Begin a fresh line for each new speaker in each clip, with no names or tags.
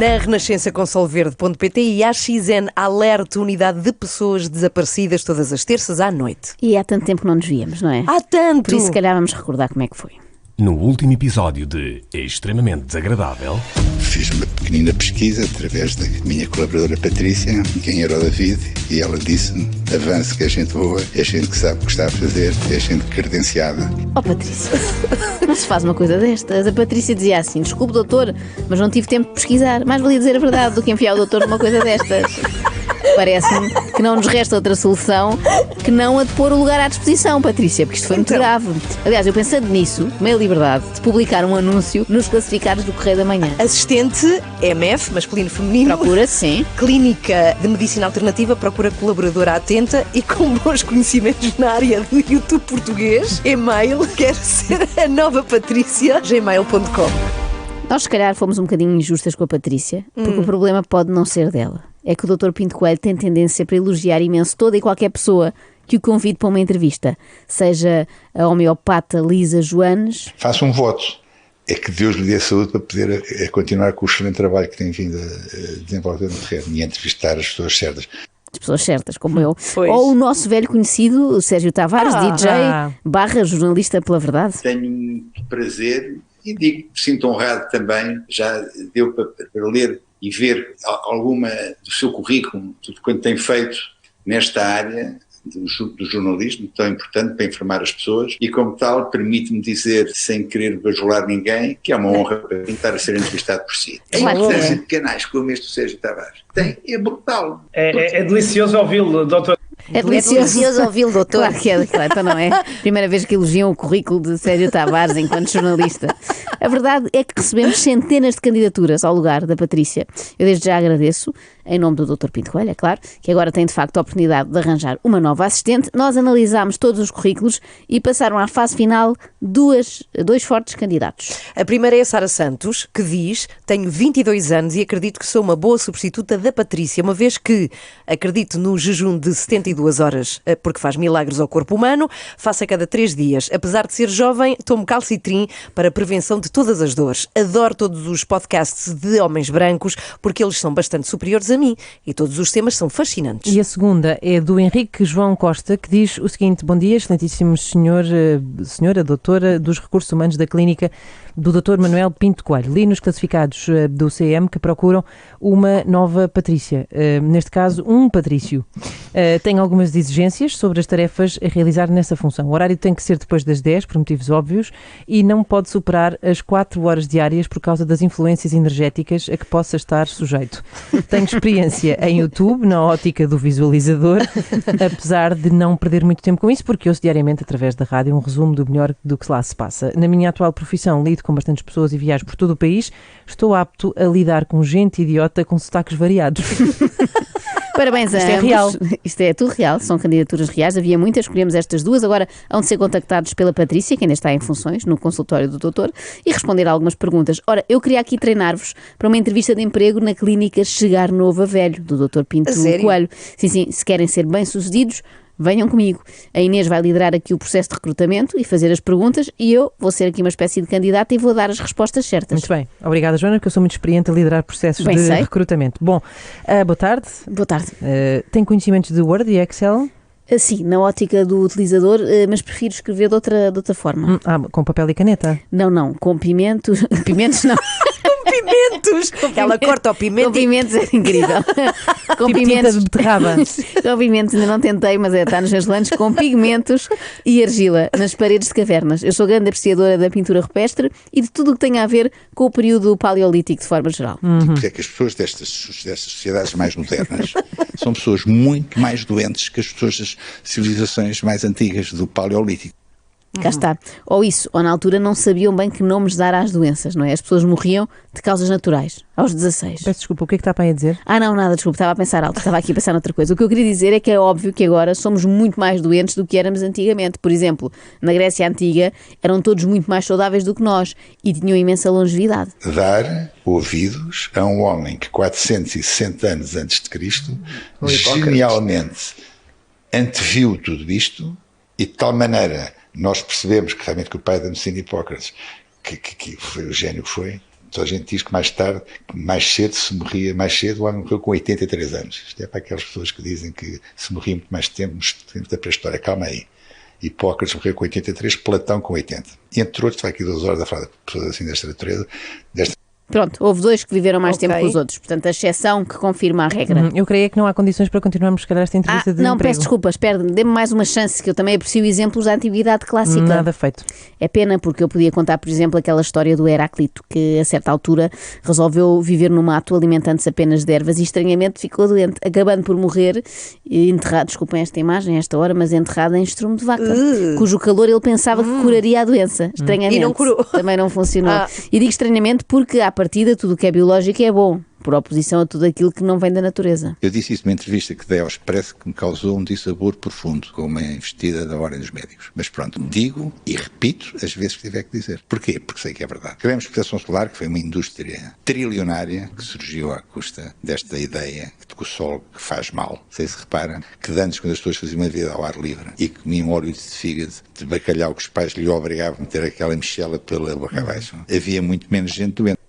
Na Renascença com solverde.pt e à XN Alerta, unidade de pessoas desaparecidas, todas as terças à noite.
E há tanto tempo que não nos víamos, não é?
Há tanto!
Por isso, se calhar, vamos recordar como é que foi.
No último episódio de Extremamente Desagradável...
Fiz uma pequenina pesquisa através da minha colaboradora Patrícia, quem era o David, e ela disse-me: avance, que é gente boa, é gente que sabe o que está a fazer, é gente credenciada.
Oh, Patrícia, não se faz uma coisa destas. A Patrícia dizia assim: desculpe, doutor, mas não tive tempo de pesquisar. Mais valia dizer a verdade do que enfiar o doutor numa coisa destas. Parece-me que não nos resta outra solução que não a de pôr o lugar à disposição, Patrícia, porque isto foi muito grave. Aliás, eu pensando nisso, tomei a liberdade de publicar um anúncio nos classificados do Correio da Manhã.
Assistente MF, masculino feminino.
Procura, sim.
Clínica de Medicina Alternativa, procura colaboradora atenta e com bons conhecimentos na área do YouTube português. E-mail, quero ser a nova Patrícia, gmail.com.
Nós, se calhar, fomos um bocadinho injustas com a Patrícia, porque o problema pode não ser dela. É que o Dr. Pinto Coelho tem tendência para elogiar imenso toda e qualquer pessoa que o convide para uma entrevista, seja a homeopata Lisa Joanes.
Faça um voto. É que Deus lhe dê saúde para poder continuar com o excelente trabalho que tem vindo a desenvolver no terreno e a entrevistar as pessoas certas.
As pessoas certas, como eu.
Pois.
Ou o nosso velho conhecido, o Sérgio Tavares, DJ, jornalista pela verdade.
Tenho muito prazer e digo, sinto honrado também, já deu para ler e ver alguma do seu currículo, tudo quanto tem feito nesta área do jornalismo, tão importante para informar as pessoas, e como tal permite-me dizer, sem querer bajular ninguém, que é uma honra para mim estar a ser entrevistado por si. A importância de canais como este do Sérgio Tavares é brutal.
É delicioso ouvi-lo, doutor.
É delicioso ouvi-lo, doutor. Claro que é, claro, então não é? Primeira vez que elogiam o currículo de Sérgio Tavares enquanto jornalista. A verdade é que recebemos centenas de candidaturas ao lugar da Patrícia. Eu desde já agradeço, em nome do Dr. Pinto Coelho, é claro, que agora tem de facto a oportunidade de arranjar uma nova assistente. Nós analisámos todos os currículos e passaram à fase final dois fortes candidatos.
A primeira é a Sara Santos, que diz: tenho 22 anos e acredito que sou uma boa substituta da Patrícia, uma vez que acredito no jejum de 72 horas, porque faz milagres ao corpo humano, faço a cada 3 dias. Apesar de ser jovem, tomo calcitrim para prevenção de todas as dores. Adoro todos os podcasts de homens brancos, porque eles são bastante superiores a mim e todos os temas são fascinantes.
E a segunda é do Henrique João Costa, que diz o seguinte: bom dia, excelentíssimo senhora doutora dos recursos humanos da clínica do Dr. Manuel Pinto Coelho. Li nos classificados do CM que procuram uma nova Patrícia, neste caso um Patrício. Tem algumas exigências sobre as tarefas a realizar nessa função. O horário tem que ser depois das 10, por motivos óbvios, e não pode superar as 4 horas diárias por causa das influências energéticas a que possa estar sujeito. Tenho experiência em YouTube, na ótica do visualizador, apesar de não perder muito tempo com isso, porque ouço diariamente, através da rádio, um resumo do melhor do que lá se passa. Na minha atual profissão, lido com bastantes pessoas e viajo por todo o país. Estou apto a lidar com gente idiota com sotaques variados.
Parabéns a ambos.
Isto é real.
Isto é tudo real, são candidaturas reais. Havia muitas, escolhemos estas duas. Agora hão de ser contactados pela Patrícia, que ainda está em funções, no consultório do doutor, e responder a algumas perguntas. Ora, eu queria aqui treinar-vos para uma entrevista de emprego na clínica Chegar Novo a Velho, do Dr. Pinto Coelho. Sim, se querem ser bem-sucedidos, venham comigo. A Inês vai liderar aqui o processo de recrutamento e fazer as perguntas, e eu vou ser aqui uma espécie de candidata e vou dar as respostas certas.
Muito bem. Obrigada, Joana, porque eu sou muito experiente a liderar processos de recrutamento. Bom, boa tarde.
Boa tarde.
Tem conhecimentos de Word e Excel?
Sim, na ótica do utilizador, mas prefiro escrever de outra forma.
Com papel e caneta?
Não, com pimentos. Pimentos não.
Pimentos! Ela corta o pimento.
Com pimentos é incrível. Com
tipo
pimentos
tinta de beterraba.
Com pimentos, ainda não tentei, mas está nos meus planos, com pigmentos e argila nas paredes de cavernas. Eu sou grande apreciadora da pintura rupestre e de tudo o que tem a ver com o período paleolítico de forma geral.
Porque é que as pessoas destas sociedades mais modernas são pessoas muito mais doentes que as pessoas das civilizações mais antigas do paleolítico.
Cá está. Ou isso, ou na altura não sabiam bem que nomes dar às doenças, não é? As pessoas morriam de causas naturais, aos 16.
Peço desculpa, o que é que está para aí a dizer?
Não, nada, desculpa, estava a pensar alto, estava aqui a pensar noutra coisa. O que eu queria dizer é que é óbvio que agora somos muito mais doentes do que éramos antigamente. Por exemplo, na Grécia Antiga eram todos muito mais saudáveis do que nós e tinham imensa longevidade.
Dar ouvidos a um homem que 460 anos antes de Cristo genialmente anteviu tudo isto e de tal maneira nós percebemos que realmente que o pai da medicina Hipócrates, que foi o gênio que foi, a gente diz que mais cedo se morria, mais cedo o homem morreu com 83 anos. Isto é para aquelas pessoas que dizem que se morria muito mais tempo, nos tempos da pré-história. Calma aí. Hipócrates morreu com 83, Platão com 80. E entre outros, vai aqui 2 horas a falar de pessoas assim desta natureza,
Pronto, houve 2 que viveram mais tempo que os outros. Portanto, a exceção que confirma a regra.
Eu creio que não há condições para continuarmos, se calhar, esta entrevista de
não,
emprego.
peço desculpa, espera, dê-me mais uma chance, que eu também aprecio exemplos da antiguidade clássica.
Nada feito.
É pena, porque eu podia contar, por exemplo, aquela história do Heráclito, que a certa altura resolveu viver no mato alimentando-se apenas de ervas e estranhamente ficou doente, acabando por morrer enterrado, desculpem esta imagem, esta hora, mas enterrado em estrume de vaca, cujo calor ele pensava que curaria a doença. Estranhamente.
E não curou.
Também não funcionou. E digo estranhamente porque, à partida, tudo o que é biológico é bom, por oposição a tudo aquilo que não vem da natureza.
Eu disse isso numa entrevista que dei ao Expresso que me causou um dissabor profundo, com uma investida da Ordem dos Médicos. Mas pronto, digo e repito as vezes que tiver que dizer. Porquê? Porque sei que é verdade. Tivemos proteção solar, que foi uma indústria trilionária que surgiu à custa desta ideia de que o sol faz mal. Sei se repara que antes, quando as pessoas faziam uma vida ao ar livre e comiam óleo de fígado, de bacalhau, que os pais lhe obrigavam a meter aquela mexela pela boca abaixo, havia muito menos gente doente.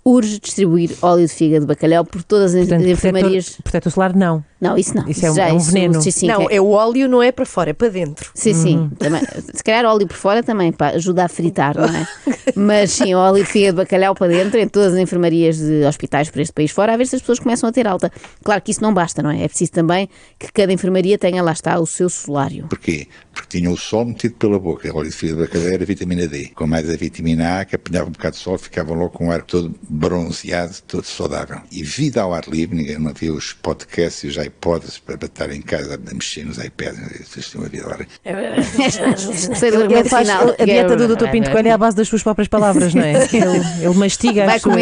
Urge distribuir óleo de fígado de bacalhau por todas as enfermarias.
Protetor solar, não.
Não, isso não.
Isso é um veneno.
Sim,
Não, é o óleo, não é para fora, é para dentro.
Sim. Também, se calhar óleo por fora também, pá, ajuda a fritar, não é? Mas sim, óleo de fígado de bacalhau para dentro, em todas as enfermarias de hospitais por este país fora, a ver se as pessoas começam a ter alta. Claro que isso não basta, não é? É preciso também que cada enfermaria tenha, lá está, o seu solário.
Porquê? Porque tinham o sol metido pela boca. O óleo de fígado de bacalhau era vitamina D. Com mais a vitamina A, que apanhava um bocado de sol, ficavam logo com o ar todo bronzeado, todo saudável. E vida ao ar livre, ninguém não viu os podcasts e os iPods para estar em casa a mexer nos iPads. Vocês têm uma vida ao ar livre.
Sei do
Ele faz
final.
A dieta do Dr. Pinto Coelho é à base das suas próprias palavras, não é? Ele mastiga
Vai
as suas...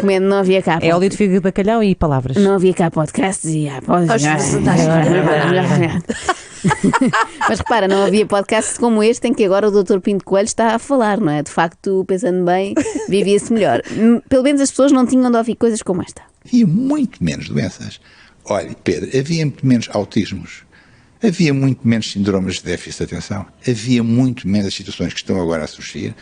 comendo, não havia cá.
É óleo de fígado de bacalhau e palavras.
Não havia cá podcasts e Mas repara, não havia podcasts como este em que agora o Dr. Pinto Coelho está a falar, não é? De facto, pensando bem, vivia-se melhor. Pelo menos as pessoas não tinham de ouvir coisas como esta.
Havia muito menos doenças. Olha, Pedro, havia muito menos autismos. Havia muito menos síndromes de déficit de atenção. Havia muito menos situações que estão agora a surgir,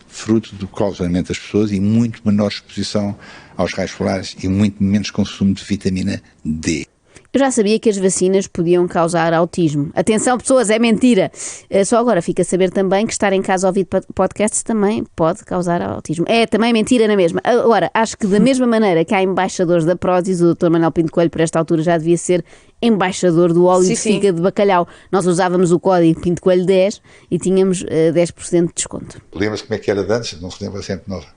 fruto do causamento das pessoas, e muito menor exposição aos raios solares e muito menos consumo de vitamina D.
Eu já sabia que as vacinas podiam causar autismo. Atenção, pessoas, é mentira. Só agora fica a saber também que estar em casa a ouvir podcasts também pode causar autismo. É também mentira na mesma. Agora, acho que da mesma maneira que há embaixadores da Prozis, o Dr. Manuel Pinto Coelho, por esta altura, já devia ser embaixador do óleo de fígado de bacalhau. Nós usávamos o código Pinto Coelho 10 e tínhamos 10% de desconto.
Lembra-se como é que era de antes? Não se lembra sempre nova.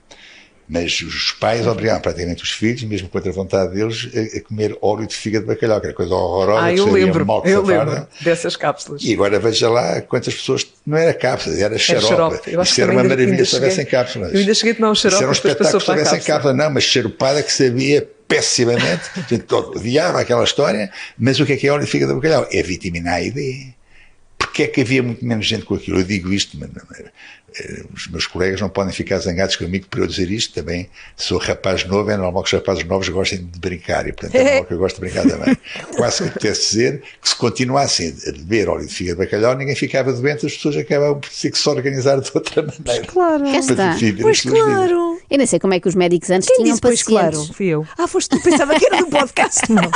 Mas os pais obrigavam praticamente os filhos, mesmo contra a vontade deles, a comer óleo de fígado de bacalhau, que era coisa horrorosa.
Eu lembro
farda.
dessas cápsulas.
E agora veja lá quantas pessoas, não era cápsulas, era xarope. Isto era uma maravilha se houvessem cápsulas.
Eu ainda cheguei a tomar um xarope,
era um espetáculo se houvessem cápsulas. Não, mas xaropada que sabia pessimamente, odiava aquela história, mas o que é óleo de fígado de bacalhau? É vitamina A e D. Porque é que havia muito menos gente com aquilo? Eu digo isto, mas os meus colegas não podem ficar zangados comigo por eu dizer isto. Também sou rapaz novo, é normal que os rapazes novos gostem de brincar, e portanto é normal que eu gosto de brincar também. Quase que apetece dizer que se continuassem a beber óleo de fígado de bacalhau, ninguém ficava doente, as pessoas acabavam por ter que se organizar de outra maneira.
Claro.
Pois
claro.
Eu nem sei como é que os médicos antes
Quem
tinham
disse, pois,
pacientes.
claro?
Fui eu.
Foste tu, pensava que era do podcast.
Não.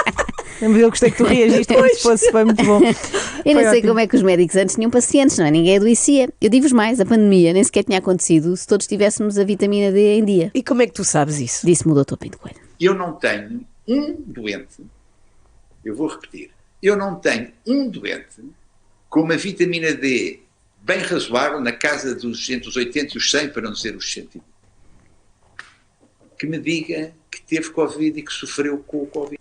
Eu gostei que tu reagiste como se fosse, foi muito bom.
Eu nem sei
ótimo.
como é que os médicos antes tinham pacientes, não é? Ninguém adoecia. Eu digo-vos mais, a pandemia nem sequer tinha acontecido se todos tivéssemos a vitamina D em dia.
E como é que tu sabes isso?
Disse-me o Dr. Pinto Coelho.
Eu não tenho um doente, eu vou repetir, eu não tenho um doente com uma vitamina D bem razoável, na casa dos entre os 80 e os 100, para não dizer os 120, que me diga que teve Covid e que sofreu com o Covid.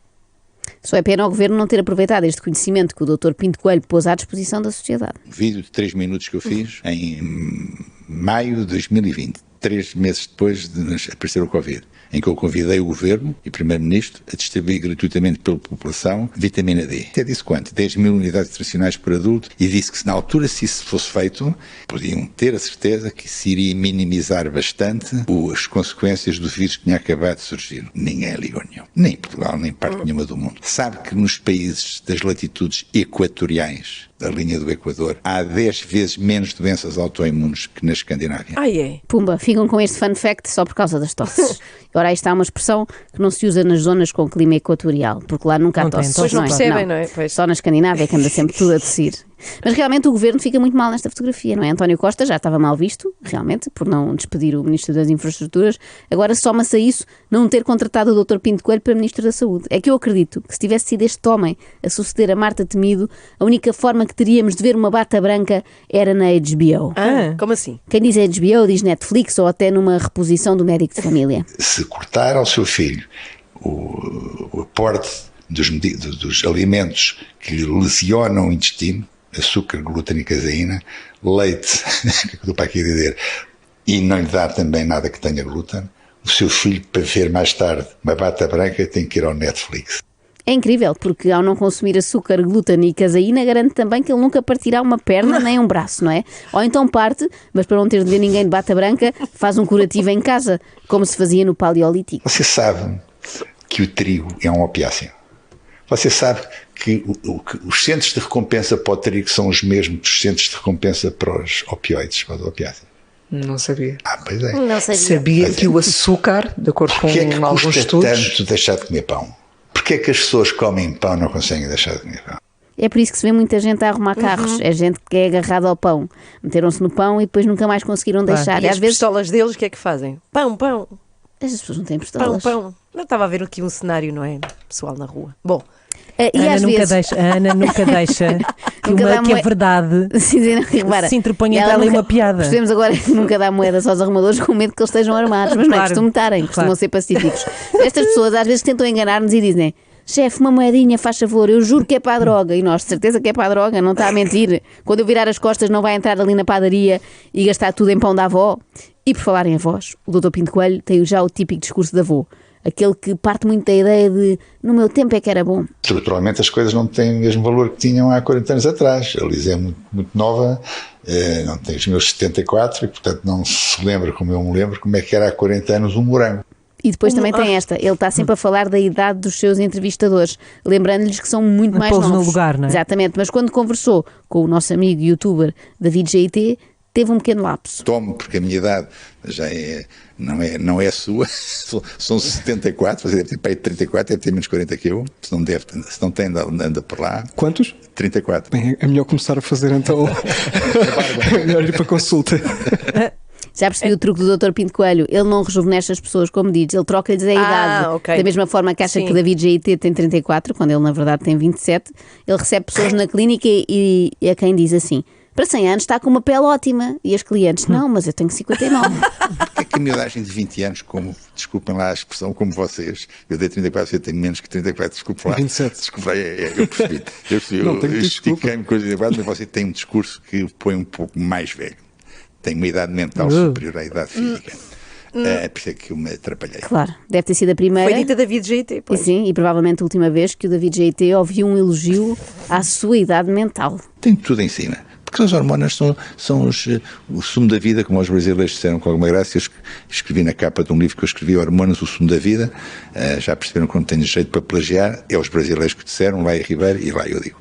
Só é pena ao Governo não ter aproveitado este conhecimento que o Dr. Pinto Coelho pôs à disposição da sociedade.
Um vídeo de 3 minutos que eu fiz em maio de 2020, 3 meses depois de aparecer o Covid, em que eu convidei o Governo e o Primeiro-Ministro a distribuir gratuitamente pela população vitamina D. Até disse quanto? 10 mil unidades nutricionais por adulto, e disse que se na altura, se isso fosse feito, podiam ter a certeza que se iria minimizar bastante as consequências do vírus que tinha acabado de surgir. Ninguém ligou nenhum. Nem Portugal, nem parte nenhuma do mundo. Sabe que nos países das latitudes equatoriais da linha do Equador, há 10 vezes menos doenças autoimunes que na Escandinávia.
É.
Pumba, ficam com este fun fact só por causa das tosses. Ora, aí está uma expressão que não se usa nas zonas com clima equatorial, porque lá nunca há
Não tem
tosses.
tosses,
não percebem, não é? Pois.
Só na Escandinávia que anda sempre tudo a tossir. Mas realmente o governo fica muito mal nesta fotografia, não é? António Costa já estava mal visto, realmente, por não despedir o Ministro das Infraestruturas. Agora soma-se a isso não ter contratado o Dr. Pinto Coelho para Ministro da Saúde. É que eu acredito que se tivesse sido este homem a suceder a Marta Temido, a única forma que teríamos de ver uma bata branca era na HBO.
Como assim?
Quem diz HBO diz Netflix ou até numa reposição do Médico de Família.
Se cortar ao seu filho o aporte dos alimentos que lhe lesionam o intestino, açúcar, glúten e caseína, leite, que eu estou para aqui a dizer, e não lhe dá também nada que tenha glúten, o seu filho, para ver mais tarde uma bata branca, tem que ir ao Netflix.
É incrível, porque ao não consumir açúcar, glúten e caseína, garante também que ele nunca partirá uma perna nem um braço, não é? Ou então parte, mas para não ter de ver ninguém de bata branca, faz um curativo em casa, como se fazia no Paleolítico.
Você sabe que o trigo é um opiáceo. Você sabe que os centros de recompensa para o trigo são os mesmos dos centros de recompensa para os opioides, para os opiáceos.
Não sabia.
Pois é.
Não sabia.
Sabia que o açúcar, de acordo com
Porquê é que
alguns
custa
estudos...
tanto deixar de comer pão? Porquê é que as pessoas que comem pão não conseguem deixar de comer pão?
É por isso que se vê muita gente a arrumar carros. É gente que é agarrada ao pão. Meteram-se no pão e depois nunca mais conseguiram deixar.
E
às
as
vezes
pistolas deles, o que é que fazem? Pão.
as pessoas não têm
Pão,
pistolas.
pão. Não estava a ver aqui um cenário, não é? Pessoal na rua. Bom,
E às vezes...
A Ana nunca deixa que,
Nunca dá
que a verdade
Sim, não, repara,
se interponha entre
ela
ela e
nunca-
uma piada.
Percebemos agora que nunca dá moedas aos arrumadores com medo que eles estejam armados, mas não é
Claro,
costume estarem, costumam
claro.
ser pacíficos. Estas pessoas às vezes tentam enganar-nos e dizem: chefe, uma moedinha, faz favor, eu juro que é para a droga. E nós, de certeza que é para a droga, não está a mentir. Quando eu virar as costas não vai entrar ali na padaria e gastar tudo em pão da avó. E por falar em avós, o Dr. Pinto Coelho tem já o típico discurso da avó. Aquele que parte muito da ideia de no meu tempo é que era bom.
Estruturalmente as coisas não têm o mesmo valor que tinham há 40 anos atrás. A Liz é muito nova, não tem os meus 74 e portanto não se lembra como eu me lembro como é que era há 40 anos um morango.
E depois também tem esta, ele está sempre a falar da idade dos seus entrevistadores, lembrando-lhes que são muito mais
Pô-los
novos.
no lugar, não é?
Exatamente, mas quando conversou com o nosso amigo youtuber David GT, teve um pequeno lapso.
Tomo, porque a minha idade já não é a sua, são 74, você deve ter para aí 34, deve ter menos 40 que eu, se não tem, anda por lá.
Quantos?
34.
Bem, é melhor começar a fazer então. É melhor ir para consulta.
Já percebi o truque do Dr. Pinto Coelho, ele não rejuvenesce as pessoas, como diz, ele troca-lhes a idade.
ok.
Da mesma forma que acha
Sim.
que o David GT tem 34, quando ele na verdade tem 27, ele recebe pessoas na clínica e a quem diz assim: para 100 anos está com uma pele ótima. E as clientes: não, mas eu tenho 59.
É que a miudagem de 20 anos, desculpem lá a expressão, como vocês, eu dei 34, eu tenho menos que 34, desculpe lá.
27.
Desculpa, eu percebi.
Não, tem que
Eu
ter desculpa.
estiquei-me com os 34, mas você tem um discurso que o põe um pouco mais velho. Tem uma idade mental superior à idade física. Por isso é que eu me atrapalhei.
Claro, deve ter sido a primeira.
foi dita David GT.
E
Pois.
sim, e provavelmente a última vez que o David GT ouviu um elogio à sua idade mental.
Tem tudo em cima. Porque as hormonas são o sumo da vida, como os brasileiros disseram com alguma graça. Eu escrevi na capa de um livro que eu escrevi, Hormonas, o sumo da vida. Já perceberam que não tenho jeito para plagiar. É os brasileiros que disseram, lá em Ribeiro, e lá eu digo.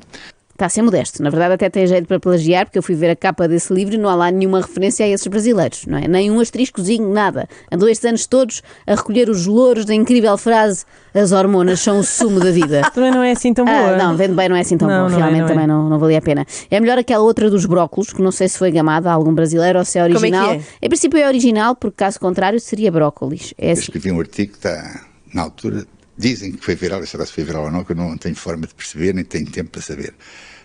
Está a ser modesto. Na verdade até tem jeito para plagiar, porque eu fui ver a capa desse livro e não há lá nenhuma referência a esses brasileiros, não é? Nem um asteriscozinho, nada. Andou estes anos todos a recolher os louros da incrível frase: as hormonas são o sumo da vida.
Também não é assim tão boa.
Não, vendo bem não é assim tão
Não,
bom.
não é,
Realmente
não é.
também não valia a pena. É melhor aquela outra dos brócolos, que não sei se foi gamada a algum brasileiro ou se é
Como é que
original.
é?
Em princípio é original, porque caso contrário seria brócolis. É
Eu
assim.
escrevi um artigo que está, na altura, dizem que foi viral, e será se foi viral ou não, que eu não tenho forma de perceber, nem tenho tempo para saber.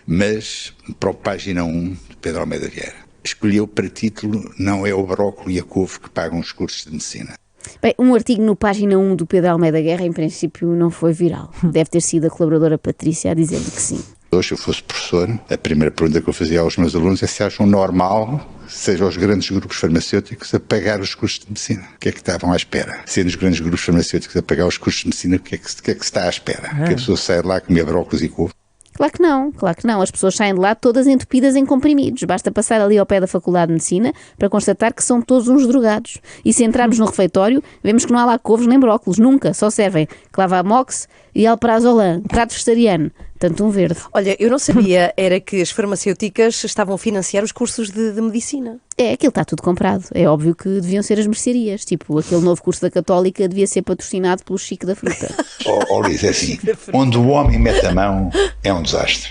Mas, para o página 1 de Pedro Almeida Vieira, escolheu para título: não é o brócolis e a couve que pagam os cursos de medicina.
Bem, um artigo no página 1 do Pedro Almeida Guerra, em princípio, não foi viral. Deve ter sido a colaboradora Patrícia a dizer-lhe que sim.
Hoje, se eu fosse professor, a primeira pergunta que eu fazia aos meus alunos é se acham normal, sejam os grandes grupos farmacêuticos a pagar os cursos de medicina. O que é que estavam à espera? Sendo os grandes grupos farmacêuticos a pagar os cursos de medicina, o que é que se está à espera? Que a pessoa saia de lá a comer brócolis e couve?
Claro que não, claro que não. As pessoas saem de lá todas entupidas em comprimidos. Basta passar ali ao pé da Faculdade de Medicina para constatar que são todos uns drogados. E se entrarmos no refeitório, vemos que não há lá couves nem brócolos, nunca. Só servem clavamox e alprazolam, prato vegetariano. tanto um verde.
Olha, eu não sabia, era que as farmacêuticas estavam a financiar os cursos de medicina.
Aquilo está tudo comprado. É óbvio que deviam ser as mercearias. Tipo, aquele novo curso da Católica devia ser patrocinado pelo Chico da Fruta.
Luís, é assim, onde o homem mete a mão é um desastre.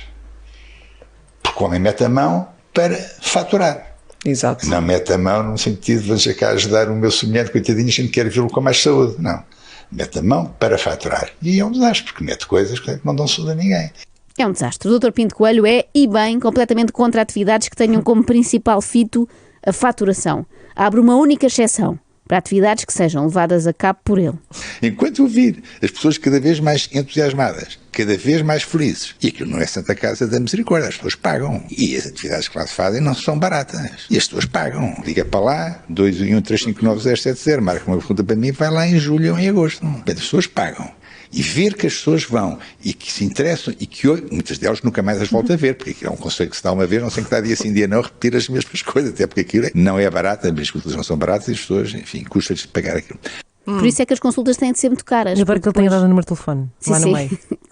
Porque o homem mete a mão para faturar.
Exato.
Não mete a mão no sentido de vou cá ajudar o meu semelhante, coitadinho, a gente quer vê-lo com mais saúde. Não. Mete a mão para faturar. E é um desastre, porque mete coisas que não dão saúde a ninguém.
É um desastre. O Dr. Pinto Coelho é, e bem, completamente contra atividades que tenham como principal fito a faturação. Abre uma única exceção para atividades que sejam levadas a cabo por ele.
Enquanto eu vir as pessoas cada vez mais entusiasmadas, cada vez mais felizes, e aquilo não é Santa Casa da Misericórdia, as pessoas pagam. E as atividades que lá se fazem não são baratas. E as pessoas pagam. Liga para lá, 2135970, marca uma pergunta para mim, vai lá em julho ou em agosto. As pessoas pagam. E ver que as pessoas vão e que se interessam e que hoje, muitas delas nunca mais as volta a ver, porque aquilo é um conselho que se dá uma vez, não sei que dá dia sim, dia não, repetir as mesmas coisas, até porque aquilo não é barato, as consultas não são baratas e as pessoas, enfim, custa-lhes de pagar aquilo.
Por isso é que as consultas têm de ser muito caras.
Agora que ele tenha dado o número de telefone, lá no meio.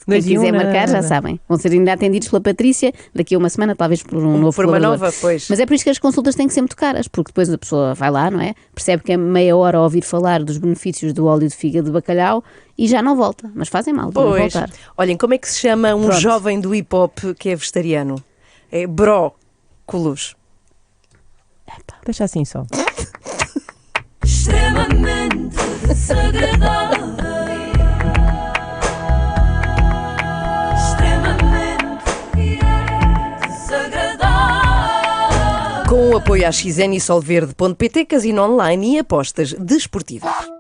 Quem quiser marcar, já sabem. Vão ser ainda atendidos pela Patrícia daqui a uma semana, talvez por um novo
Por uma
colaborador.
nova, pois.
Mas é por isso que as consultas têm que ser muito caras, porque depois a pessoa vai lá, não é? Percebe que é meia hora a ouvir falar dos benefícios do óleo de fígado de bacalhau e já não volta. Mas fazem mal, devem
Pois.
voltar.
Olhem, como é que se chama um
Pronto.
jovem do hip-hop que é vegetariano? É brócolos.
Deixa assim só.
Extremamente desagradável. Extremamente desagradável.
Com o apoio à XN e Solverde.pt, casino online e apostas desportivas.